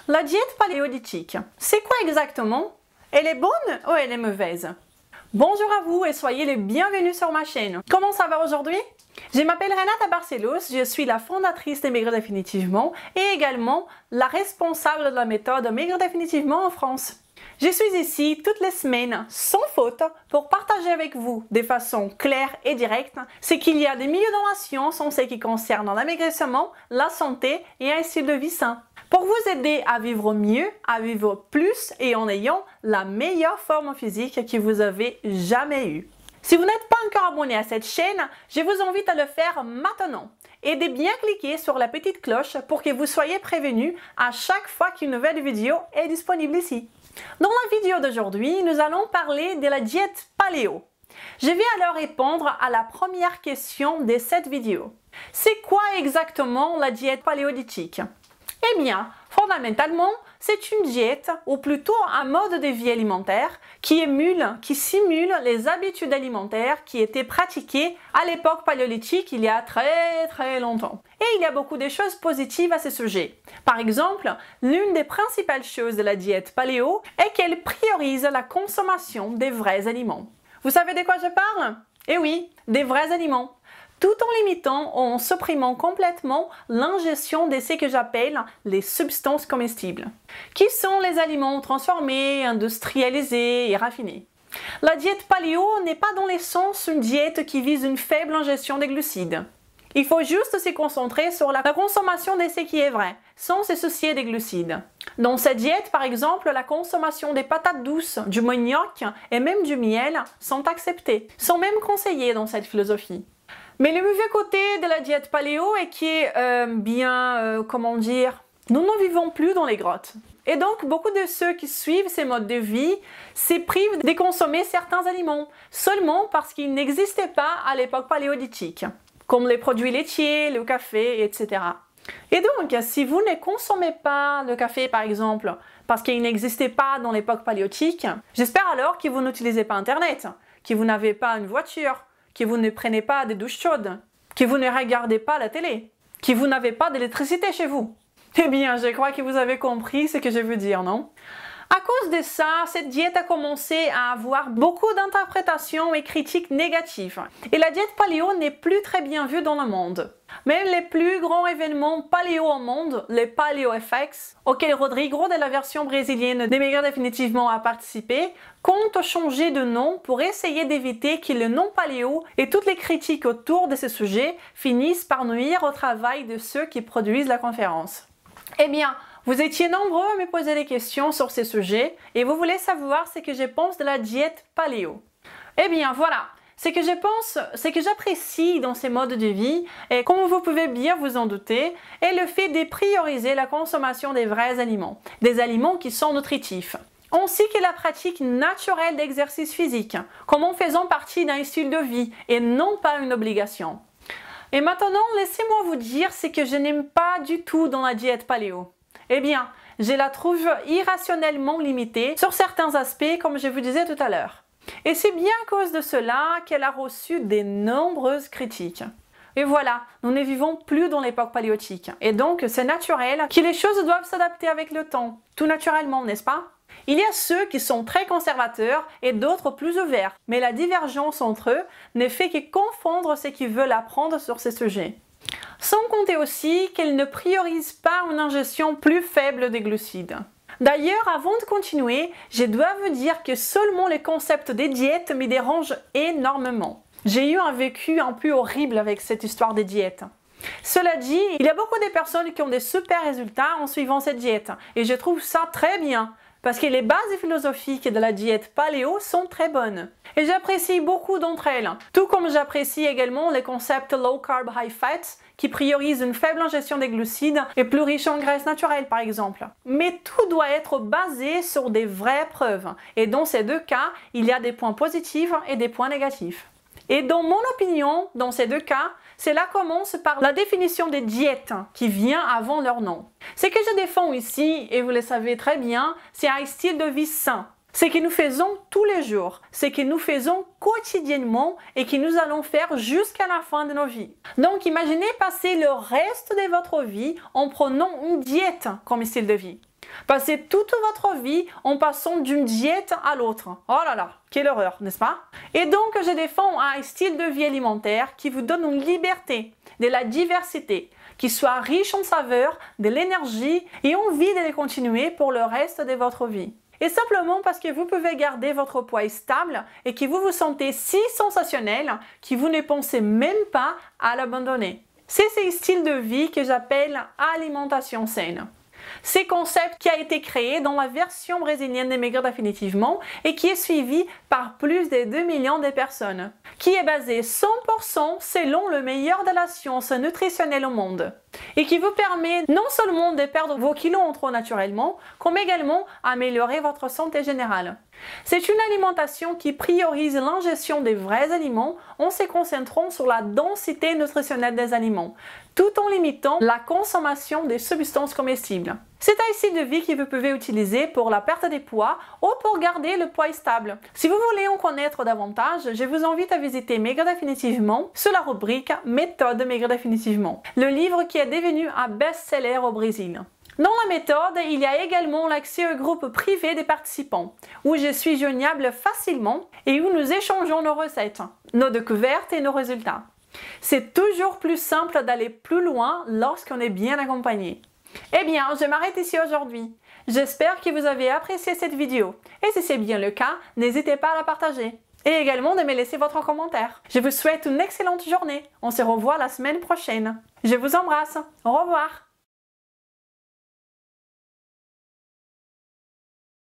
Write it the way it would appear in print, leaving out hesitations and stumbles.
La diète paléolithique, c'est quoi exactement? Elle est bonne ou elle est mauvaise? Bonjour à vous et soyez les bienvenus sur ma chaîne. Comment ça va aujourd'hui? Je m'appelle Renata Barcelos, je suis la fondatrice de Maigrir Définitivement et également la responsable de la méthode Maigrir Définitivement en France. Je suis ici toutes les semaines, sans faute, pour partager avec vous de façon claire et directe ce qu'il y a de mieux dans la science en ce qui concerne l'amaigrissement, la santé et un style de vie sain. Pour vous aider à vivre mieux, à vivre plus et en ayant la meilleure forme physique que vous avez jamais eue. Si vous n'êtes pas encore abonné à cette chaîne, je vous invite à le faire maintenant et de bien cliquer sur la petite cloche pour que vous soyez prévenus à chaque fois qu'une nouvelle vidéo est disponible ici. Dans la vidéo d'aujourd'hui, nous allons parler de la diète paléo. Je vais alors répondre à la première question de cette vidéo. C'est quoi exactement la diète paléolithique? Eh bien, fondamentalement, c'est une diète, ou plutôt un mode de vie alimentaire, qui simule les habitudes alimentaires qui étaient pratiquées à l'époque paléolithique il y a très longtemps. Et il y a beaucoup de choses positives à ce sujet. Par exemple, l'une des principales choses de la diète paléo est qu'elle priorise la consommation des vrais aliments. Vous savez de quoi je parle? Eh oui, des vrais aliments. Tout en limitant ou en supprimant complètement l'ingestion de ce que j'appelle les substances comestibles, qui sont les aliments transformés, industrialisés et raffinés. La diète paléo n'est pas dans le sens une diète qui vise une faible ingestion de glucides. Il faut juste se concentrer sur la consommation de ce qui est vrai, sans se soucier des glucides. Dans cette diète, par exemple, la consommation des patates douces, du manioc et même du miel sont acceptées, sont même conseillées dans cette philosophie. Mais le mauvais côté de la diète paléo est nous ne vivons plus dans les grottes. Et donc, beaucoup de ceux qui suivent ces modes de vie se privent de consommer certains aliments, seulement parce qu'ils n'existaient pas à l'époque paléolithique, comme les produits laitiers, le café, etc. Et donc, si vous ne consommez pas le café, par exemple, parce qu'il n'existait pas dans l'époque paléolithique, j'espère alors que vous n'utilisez pas Internet, que vous n'avez pas une voiture, que vous ne prenez pas des douches chaudes, que vous ne regardez pas la télé, que vous n'avez pas d'électricité chez vous. Eh bien, je crois que vous avez compris ce que je veux dire, non? À cause de ça, cette diète a commencé à avoir beaucoup d'interprétations et critiques négatives. Et la diète paléo n'est plus très bien vue dans le monde. Même les plus grands événements paléo au monde, les PaléoFX, auxquels Rodrigo de la version brésilienne de Maigrir Définitivement a participé, comptent changer de nom pour essayer d'éviter que le nom paléo et toutes les critiques autour de ce sujet finissent par nuire au travail de ceux qui produisent la conférence. Eh bien, vous étiez nombreux à me poser des questions sur ces sujets et vous voulez savoir ce que je pense de la diète paléo. Eh bien voilà, ce que je pense, ce que j'apprécie dans ces modes de vie, et comme vous pouvez bien vous en douter, est le fait de prioriser la consommation des vrais aliments, des aliments qui sont nutritifs, ainsi que la pratique naturelle d'exercice physique, comme en faisant partie d'un style de vie et non pas une obligation. Et maintenant, laissez-moi vous dire ce que je n'aime pas du tout dans la diète paléo. Eh bien, je la trouve irrationnellement limitée sur certains aspects, comme je vous disais tout à l'heure. Et c'est bien à cause de cela qu'elle a reçu de nombreuses critiques. Et voilà, nous ne vivons plus dans l'époque paléolithique. Et donc, c'est naturel que les choses doivent s'adapter avec le temps. Tout naturellement, n'est-ce pas? Il y a ceux qui sont très conservateurs et d'autres plus ouverts. Mais la divergence entre eux ne fait que confondre ceux qui veulent apprendre sur ces sujets. Sans compter aussi qu'elle ne priorise pas une ingestion plus faible des glucides. D'ailleurs, avant de continuer, je dois vous dire que seulement le concept des diètes me dérange énormément. J'ai eu un vécu un peu horrible avec cette histoire des diètes. Cela dit, il y a beaucoup de personnes qui ont des super résultats en suivant cette diète, et je trouve ça très bien, parce que les bases philosophiques de la diète paléo sont très bonnes. Et j'apprécie beaucoup d'entre elles, tout comme j'apprécie également les concepts low carb high fat, qui priorisent une faible ingestion des glucides et plus riche en graisses naturelles par exemple. Mais tout doit être basé sur des vraies preuves, et dans ces deux cas, il y a des points positifs et des points négatifs. Et dans mon opinion, dans ces deux cas, cela commence par la définition des diètes qui vient avant leur nom. Ce que je défends ici, et vous le savez très bien, c'est un style de vie sain. Ce que nous faisons tous les jours, ce que nous faisons quotidiennement et que nous allons faire jusqu'à la fin de nos vies. Donc imaginez passer le reste de votre vie en prenant une diète comme style de vie. Passer toute votre vie en passant d'une diète à l'autre. Oh là là, quelle horreur, n'est-ce pas? Et donc, je défends un style de vie alimentaire qui vous donne une liberté, de la diversité, qui soit riche en saveurs, de l'énergie et envie de les continuer pour le reste de votre vie. Et simplement parce que vous pouvez garder votre poids stable et que vous vous sentez si sensationnel que vous ne pensez même pas à l'abandonner. C'est ce style de vie que j'appelle alimentation saine. Ce concept qui a été créé dans la version brésilienne de Maigrir définitivement et qui est suivi par plus de 2 millions de personnes, qui est basé 100% selon le meilleur de la science nutritionnelle au monde et qui vous permet non seulement de perdre vos kilos en trop naturellement, comme également améliorer votre santé générale. C'est une alimentation qui priorise l'ingestion des vrais aliments en se concentrant sur la densité nutritionnelle des aliments, tout en limitant la consommation des substances comestibles. C'est un style de vie que vous pouvez utiliser pour la perte de poids ou pour garder le poids stable. Si vous voulez en connaître davantage, je vous invite à visiter Maigrir définitivement sous la rubrique Méthode Maigrir définitivement, le livre qui est devenu un best-seller au Brésil. Dans la méthode, il y a également l'accès au groupe privé des participants, où je suis joignable facilement et où nous échangeons nos recettes, nos découvertes et nos résultats. C'est toujours plus simple d'aller plus loin lorsqu'on est bien accompagné. Eh bien, je m'arrête ici aujourd'hui. J'espère que vous avez apprécié cette vidéo. Et si c'est bien le cas, n'hésitez pas à la partager. Et également de me laisser votre commentaire. Je vous souhaite une excellente journée. On se revoit la semaine prochaine. Je vous embrasse. Au revoir.